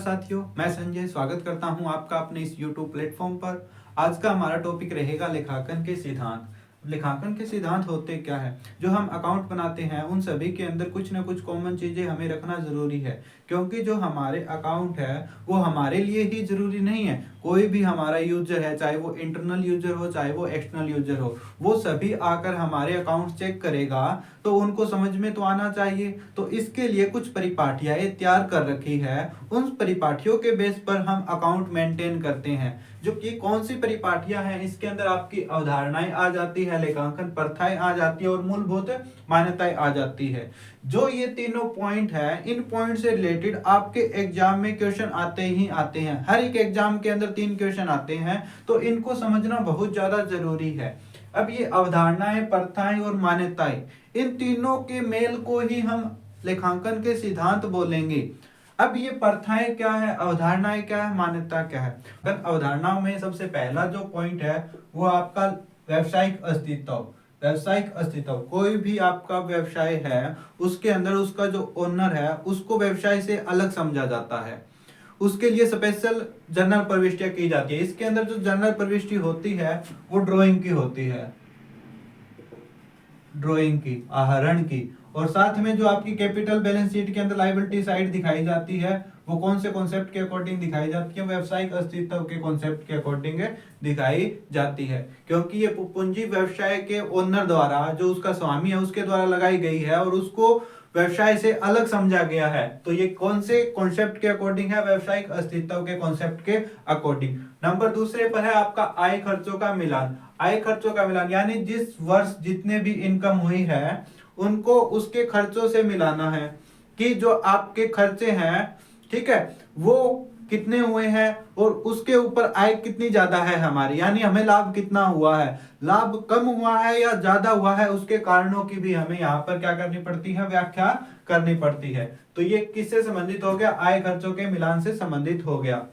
साथियों, मैं संजय स्वागत करता हूं आपका अपने इस YouTube प्लेटफॉर्म पर। आज का हमारा टॉपिक रहेगा लेखांकन के सिद्धांत। लेखांकन के सिद्धांत होते क्या है? जो हम अकाउंट बनाते हैं उन सभी के अंदर कुछ ना कुछ कॉमन चीजें हमें रखना जरूरी है, क्योंकि जो हमारे अकाउंट है वो हमारे लिए ही जरूरी नहीं है। कोई भी हमारा यूजर है, चाहे वो इंटरनल यूजर हो चाहे वो एक्सटर्नल यूजर हो, वो सभी आकर हमारे अकाउंट चेक करेगा तो उनको समझ में तो आना चाहिए। तो इसके लिए कुछ परिपाटियां तैयार कर रखी है। उन परिपाटियों के बेस पर हम अकाउंट मेंटेन करते हैं। जो कि कौन सी परिपाटियां हैं, इसके अंदर आपकी अवधारणाएं आ जाती है, लेखांकन प्रथाएं आ जाती है और मूलभूत मान्यताएं आ जाती है। जो ये तीनों पॉइंट है, इन पॉइंट से रिलेटेड आपके एग्जाम में क्वेश्चन आते ही आते हैं। हर एक एग्जाम के अंदर 3 क्वेश्चन आते हैं, तो इनको समझना बहुत ज्यादा जरूरी है। अब ये अवधारणाएं, प्रथाएं और मान्यताएं, इन तीनों के मेल को ही हम लेखांकन के सिद्धांत बोलेंगे। अब ये प्रथाएं क्या है, अवधारणाएं क्या है, मान्यता क्या है? अगर अवधारणाओं में सबसे पहला जो पॉइंट है वो आपका व्यवसायिक अस्तित्व। व्यवसायिक अस्तित्व, कोई भी आपका व्यवसाय है उसके अंदर उसका जो ओनर है उसको व्यवसाय से अलग समझा जाता है। उसके लिए स्पेशल जर्नल प्रविष्टियां की जाती है। इसके अंदर जो जर्नल प्रविष्टि होती है वो ड्राइंग की होती है, ड्राइंग की, आहरण की। और साथ में जो आपकी कैपिटल बैलेंस शीट के अंदर लायबिलिटी साइड दिखाई जाती है वो कौन से कॉन्सेप्ट के अकॉर्डिंग दिखाई जाती है? व्यवसायिक अस्तित्व के कॉन्सेप्ट के अकॉर्डिंग दिखाई जाती है, क्योंकि ये पूंजी व्यवसाय के ओनर द्वारा, जो उसका स्वामी है उसके द्वारा लगाई गई है और उसको व्यवसाय से अलग समझा गया है। तो ये कौन से कॉन्सेप्ट के अकॉर्डिंग है? व्यवसायिक अस्तित्व के कॉन्सेप्ट के अकॉर्डिंग। नंबर दूसरे पर है आपका आय खर्चों का मिलान। आय खर्चों का मिलान यानी जिस वर्ष जितने भी इनकम हुई है उनको उसके खर्चों से मिलाना है, कि जो आपके खर्चे हैं, ठीक है, वो कितने हुए हैं और उसके ऊपर आय कितनी ज्यादा है हमारी, यानी हमें लाभ कितना हुआ है, लाभ कम हुआ है या ज्यादा हुआ है, उसके कारणों की भी हमें यहाँ पर क्या करनी पड़ती है? व्याख्या करनी पड़ती है। तो ये किससे संबंधित हो गया? आय खर्चों के मिलान से संबंधित हो गया।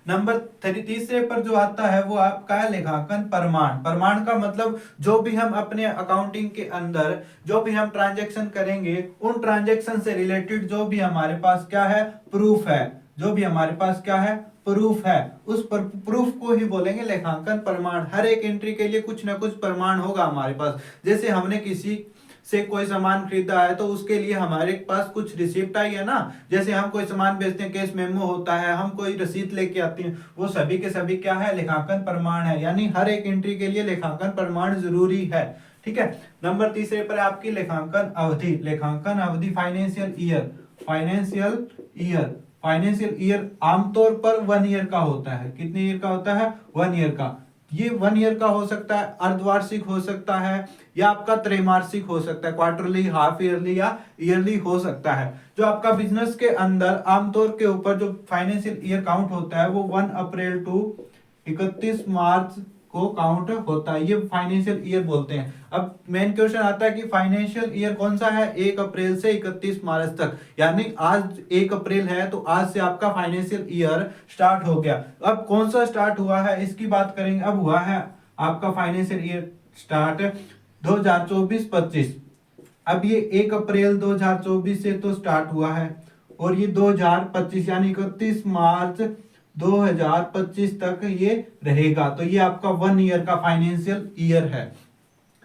नंबर तीसरे पर जो आता है वो आपका है लेखांकन प्रमाण। प्रमाण का मतलब जो भी हम अपने अकाउंटिंग के अंदर जो भी हम ट्रांजैक्शन करेंगे उन ट्रांजैक्शन से रिलेटेड जो भी हमारे पास क्या है? प्रूफ है। जो भी हमारे पास क्या है? प्रूफ है। उस प्रूफ को ही बोलेंगे लेखांकन प्रमाण। हर एक एंट्री के लिए कुछ ना कुछ प्रमाण होगा हमारे पास। जैसे हमने किसी से कोई सामान खरीदा है तो उसके लिए हमारे पास कुछ रिसिप्ट आई है ना। जैसे हम कोई सामान बेचते हैं, केस मेमो होता है, हम कोई रसीद लेके आते हैं, वो सभी के सभी क्या है? लेखांकन प्रमाण है। यानी हर एक एंट्री के लिए लेखांकन प्रमाण जरूरी है। ठीक है। नंबर तीसरे पर आपकी लेखांकन अवधि। लेखांकन अवधि, financial year. Financial year, financial year आमतौर पर 1 ईयर का होता है। कितने ईयर का होता है? 1 ईयर का। ये 1 ईयर का हो सकता है, अर्धवार्षिक हो सकता है, या आपका त्रैमासिक हो सकता है, क्वार्टरली, हाफ ईयरली या ईयरली हो सकता है। जो आपका बिजनेस के अंदर आमतौर के ऊपर जो फाइनेंशियल ईयर काउंट होता है वो 1 अप्रैल टू 31 मार्च को काउंट होता है। ये फाइनेंशियल ईयर बोलते हैं। अब मेन क्वेश्चन आता है कि फाइनेंशियल ईयर कौन सा है? 1 अप्रैल से 31 मार्च तक। यानी आज 1 अप्रैल है तो आज से आपका फाइनेंशियल ईयर स्टार्ट हो गया। अब कौन सा स्टार्ट हुआ है इसकी बात करेंगे। अब हुआ है आपका फाइनेंशियल ईयर स्टार्ट 2024-25। अब ये 1 अप्रैल 2024 से तो स्टार्ट हुआ है और ये 2025 यानी 31 मार्च 2025 तक ये रहेगा। तो ये आपका 1 ईयर का फाइनेंशियल ईयर है।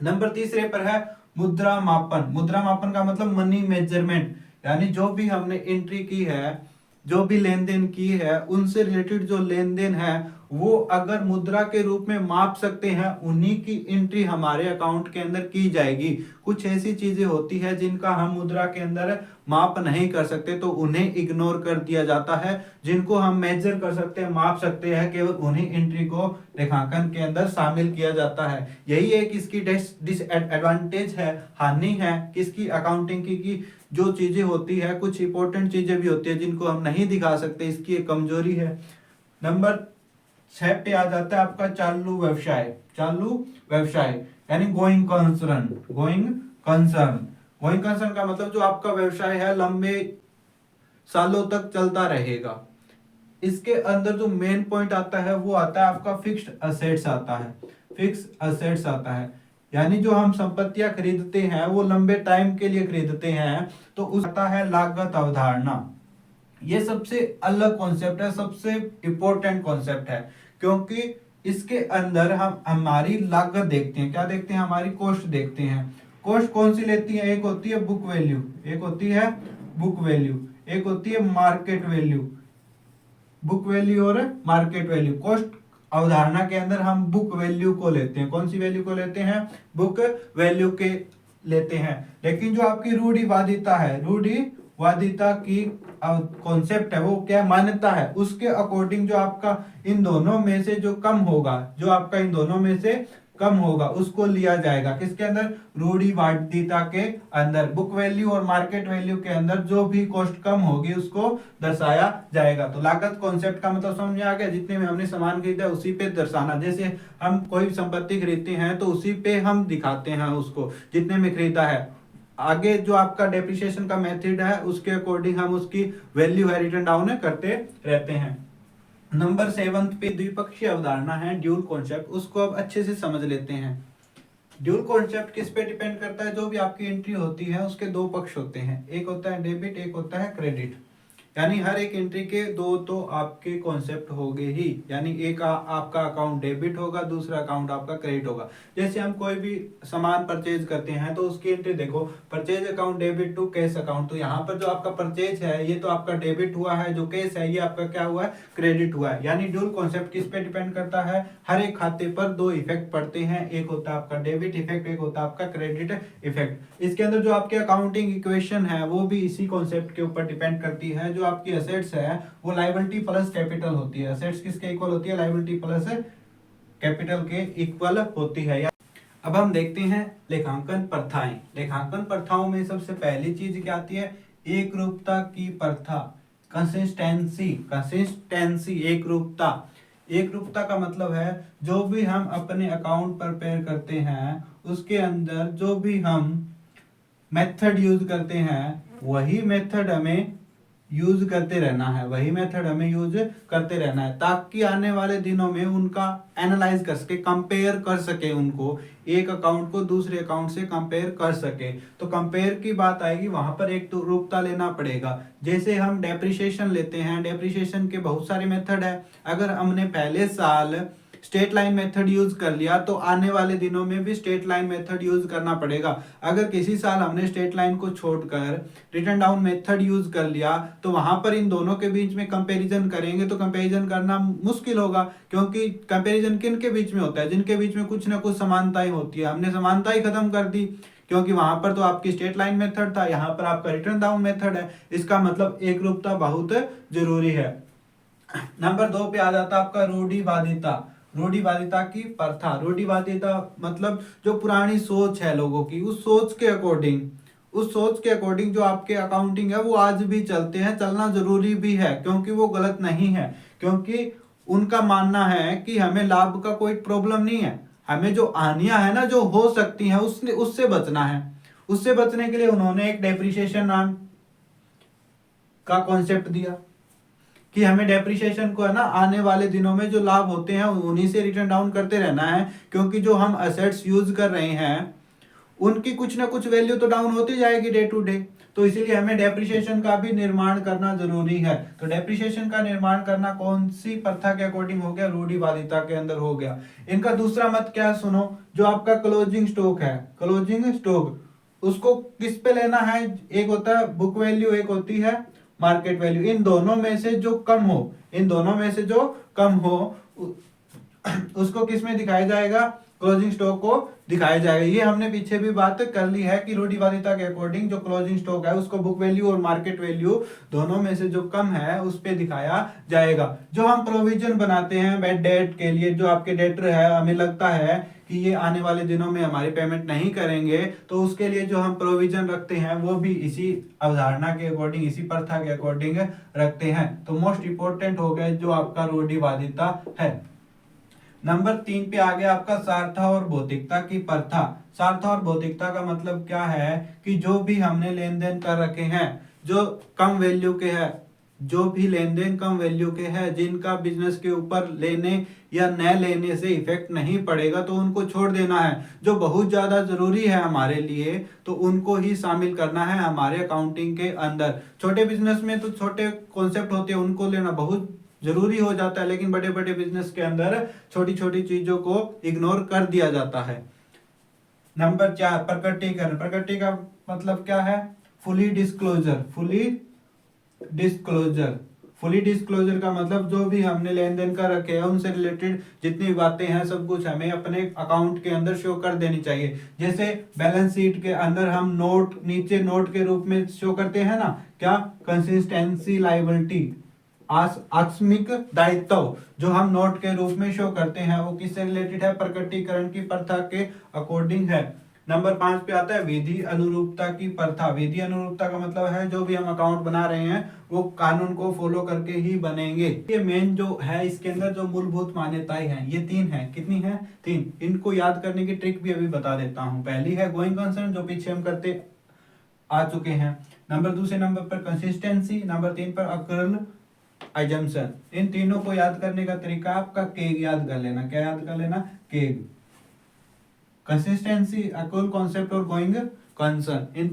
नंबर तीसरे पर है मुद्रा मापन। मुद्रा मापन का मतलब मनी मेजरमेंट, यानी जो भी हमने एंट्री की है, जो भी लेन देन की है, उनसे रिलेटेड जो लेन देन है वो अगर मुद्रा के रूप में माप सकते हैं उन्हीं की एंट्री हमारे अकाउंट के अंदर की जाएगी। कुछ ऐसी चीजें होती है जिनका हम मुद्रा के अंदर माप नहीं कर सकते तो उन्हें इग्नोर कर दिया जाता है। जिनको हम मेजर कर सकते हैं, माप सकते हैं, केवल उन्हीं एंट्री को लेखांकन के अंदर शामिल किया जाता है। यही एक इसकी डिसएडवांटेज है, हानि है किसकी? अकाउंटिंग की जो चीजें होती है, कुछ इंपॉर्टेंट चीजें भी होती है जिनको हम नहीं दिखा सकते, इसकी एक कमजोरी है। नंबर 6 पे आ जाता है आपका चालू व्यवसाय। चालू व्यवसाय यानी going concern. Going concern, going concern का मतलब जो आपका व्यवसाय है लंबे सालों तक चलता रहेगा। इसके अंदर जो मेन पॉइंट आता है वो आता है आपका फिक्स्ड असेट्स आता है। फिक्स्ड असेट्स आता है यानी जो हम संपत्तियां खरीदते हैं वो लंबे टाइम के लिए खरीदते हैं, तो उस आता है लागत अवधारणा। ये सबसे अलग कॉन्सेप्ट है, सबसे इंपॉर्टेंट कॉन्सेप्ट है, क्योंकि इसके अंदर हम हमारी लागत देखते हैं। क्या देखते हैं? हमारी कॉस्ट देखते हैं। कॉस्ट कौन सी लेती है? एक होती है बुक वैल्यू, एक होती है बुक वैल्यू, एक होती है मार्केट वैल्यू। बुक वैल्यू और मार्केट वैल्यू। कॉस्ट अवधारणा के अंदर हम बुक वैल्यू को लेते हैं। कौन सी वैल्यू को लेते हैं? बुक वैल्यू के लेते हैं। लेकिन जो आपकी रूढ़िवादिता है, रूढ़िवादिता की कॉन्सेप्ट है, वो क्या मान्यता है, उसके अकॉर्डिंग जो आपका इन दोनों में से जो कम होगा, जो आपका इन दोनों में से कम होगा, उसको लिया जाएगा। किसके अंदर? रूढ़िवादिता के अंदर। बुक वैल्यू और मार्केट वैल्यू के अंदर जो भी कॉस्ट कम होगी उसको दर्शाया जाएगा। तो लागत कॉन्सेप्ट का मतलब समझ में आ गया? जितने में हमने सामान खरीदा उसी पे दर्शाना। जैसे हम कोई संपत्ति खरीदते हैं तो उसी पे हम दिखाते हैं उसको, जितने में खरीदा है। आगे जो आपका डेप्रिसिएशन का मेथड है उसके अकॉर्डिंग हम उसकी वैल्यू है रिटर्न डाउन करते रहते हैं। नंबर 7 पे द्विपक्षीय अवधारणा है, ड्यूल कॉन्सेप्ट। उसको अब अच्छे से समझ लेते हैं। ड्यूल कॉन्सेप्ट किस पे डिपेंड करता है? जो भी आपकी एंट्री होती है उसके दो पक्ष होते हैं, एक होता है डेबिट, एक होता है क्रेडिट। यानी हर एक एंट्री के दो तो आपके कॉन्सेप्ट होंगे ही। यानी एक आपका अकाउंट डेबिट होगा, दूसरा अकाउंट आपका क्रेडिट होगा। जैसे हम कोई भी सामान परचेज करते हैं तो उसकी एंट्री देखो, purchase account debit to cash account. तो यहाँ पर जो आपका परचेज है ये तो आपका डेबिट हुआ है, जो कैश है ये आपका क्या हुआ है? क्रेडिट हुआ है। यानी ड्यूल कॉन्सेप्ट किस पे डिपेंड करता है? हर एक खाते पर दो इफेक्ट पड़ते हैं, एक होता है आपका डेबिट इफेक्ट, एक होता है आपका क्रेडिट इफेक्ट। इसके अंदर जो आपके अकाउंटिंग इक्वेशन है वो भी इसी कॉन्सेप्ट के ऊपर डिपेंड करती है। जो आपकी असेट्स है वो लायबिलिटी प्लस कैपिटल होती है। असेट्स किसके इक्वल होती है? लायबिलिटी प्लस कैपिटल के इक्वल होती है। अब हम देखते हैं लेखांकन प्रथाएं। लेखांकन प्रथाओं में सबसे पहली चीज क्या आती है? एक रूपता की प्रथा, कंसिस्टेंसी। कंसिस्टेंसी, एक रूपता। एक रूपता का मतलब है जो भी हम अपने अकाउंट प्रिपेयर करते हैं उसके अंदर जो भी हम मेथड यूज करते हैं वही मेथड हमें यूज करते रहना है, वही मेथड हमें यूज करते रहना है, ताकि आने वाले दिनों में उनका एनालाइज कर सके, कंपेयर कर सके, उनको एक अकाउंट को दूसरे अकाउंट से कंपेयर कर सके। तो कंपेयर की बात आएगी वहां पर एक तो रूपता लेना पड़ेगा। जैसे हम डेप्रिसिएशन लेते हैं, डेप्रिसिएशन के बहुत सारे मेथड है। अगर हमने पहले साल स्ट्रेट लाइन मेथड यूज कर लिया तो आने वाले दिनों में भी स्ट्रेट लाइन मेथड यूज करना पड़ेगा। अगर किसी साल हमने स्ट्रेट लाइन को छोड़कर रिटर्न डाउन मेथड यूज कर लिया तो वहां पर इन दोनों के बीच में कंपैरिजन करेंगे तो कंपैरिजन करना मुश्किल होगा, क्योंकि कंपैरिजन किन के बीच में होता है? जिनके बीच में कुछ ना कुछ समानताएं होती है। हमने समानता ही खत्म कर दी, क्योंकि वहां पर तो आपकी स्ट्रेट लाइन मेथड था, यहाँ पर आपका रिटर्न डाउन मेथड है। इसका मतलब एक रूपता बहुत जरूरी है। नंबर 2 पे आ जाता है आपका रूढ़िवादिता। रूढ़िवादिता की प्रथा। रूढ़िवादिता मतलब जो पुरानी सोच है लोगों की, उस सोच के अकॉर्डिंग, उस सोच के अकॉर्डिंग जो आपके अकाउंटिंग है वो आज भी चलते हैं, चलना जरूरी भी है, क्योंकि वो गलत नहीं है। क्योंकि उनका मानना है कि हमें लाभ का कोई प्रॉब्लम नहीं है, हमें जो हानियां है ना जो हो सकती हैं उससे बचना है। उससे बचने के लिए उन्होंने एक डेप्रिसिएशन नाम का कॉन्सेप्ट दिया कि हमें डेप्रिसिएशन को है ना आने वाले दिनों में जो लाभ होते हैं उन्हीं से रिटर्न डाउन करते रहना है, क्योंकि जो हम असेट्स यूज कर रहे हैं उनकी कुछ ना कुछ वैल्यू तो डाउन होती जाएगी डे टू डे। तो इसीलिए हमें डेप्रिसिएशन का भी निर्माण करना जरूरी है। तो डेप्रिसिएशन का निर्माण करना कौन सी प्रथा के अकॉर्डिंग हो गया? रूढ़िवादिता के अंदर हो गया। इनका दूसरा मत क्या है सुनो, जो आपका क्लोजिंग स्टॉक है, क्लोजिंग स्टॉक उसको किस पे लेना है? एक होता है बुक वैल्यू, एक होती है मार्केट वैल्यू। इन दोनों में से जो कम हो, इन दोनों में से जो कम हो उसको किस में दिखाया जाएगा? क्लोजिंग स्टॉक को दिखाया जाएगा। ये हमने पीछे भी बात कर ली है कि रूढ़िवादिता के अकॉर्डिंग जो क्लोजिंग स्टॉक है उसको बुक वैल्यू और मार्केट वैल्यू दोनों में से जो कम है उस पे दिखाया जाएगा। जो हम प्रोविजन बनाते हैं बैड डेट के लिए, जो आपके डेटर है हमें लगता है कि ये आने वाले दिनों में हमारी पेमेंट नहीं करेंगे, तो उसके लिए जो हम प्रोविजन रखते हैं वो भी इसी अवधारणा के अकॉर्डिंग, इसी प्रथा के अकॉर्डिंग रखते हैं। तो मोस्ट इंपोर्टेंट हो गया जो आपका रूढ़िवादिता है। नंबर 3 पे आ गया आपका सार्था और भौतिकता की प्रथा। सार्था और भौतिकता का मतलब क्या है कि जो भी हमने लेन देन कर रखे हैं जो कम वैल्यू के हैं, जो भी लेन देन कम वैल्यू के हैं, जिनका बिजनेस के ऊपर लेने या न लेने से इफेक्ट नहीं पड़ेगा, तो उनको छोड़ देना है। जो बहुत ज्यादा जरूरी है हमारे लिए, तो उनको ही शामिल करना है हमारे अकाउंटिंग के अंदर। छोटे बिजनेस में तो छोटे कॉन्सेप्ट होते हैं, उनको लेना बहुत जरूरी हो जाता है, लेकिन बड़े बड़े बिजनेस के अंदर छोटी छोटी चीजों को इग्नोर कर दिया जाता है। नंबर 4, प्रकटीकरण। प्रकटी का मतलब क्या है? Fully disclosure. फुली डिस्क्लोजर का मतलब जो भी हमने लेन देन कर रखे हैं उनसे रिलेटेड जितनी भी बातें हैं सब कुछ हमें अपने अकाउंट के अंदर शो कर देनी चाहिए। जैसे बैलेंस शीट के अंदर हम नोट, नीचे नोट के रूप में शो करते हैं ना, क्या? कंसिस्टेंसी लायबिलिटी, आकस्मिक दायित्व जो हम नोट के रूप में शो करते हैं, वो किससे रिलेटेड है? प्रकटीकरण की प्रथा के अकॉर्डिंग है। नंबर 5 पे आता है विधि अनुरूपता की प्रथा। विधि अनुरूपता का मतलब है जो भी हम अकाउंट बना रहे हैं वो कानून को फॉलो करके ही बनेंगे। ये मेन जो है, इसके अंदर जो मूलभूत मान्यताएं हैं ये 3 हैं। कितनी है? 3। इनको याद करने की ट्रिक भी अभी बता देता हूं। पहली है गोइंग कंसर्न, जो पीछे हम करते आ चुके हैं। दूसरे नंबर पर कंसिस्टेंसी, नंबर 3 पर अकर्ल अजम्पशन। इन तीनों को याद करने का तरीका आपका केग याद कर लेना। क्या याद कर लेना? केग। कंसिस्टेंसी, अकर्ल कॉन्सेप्ट और गोइंग कंसर्न, इन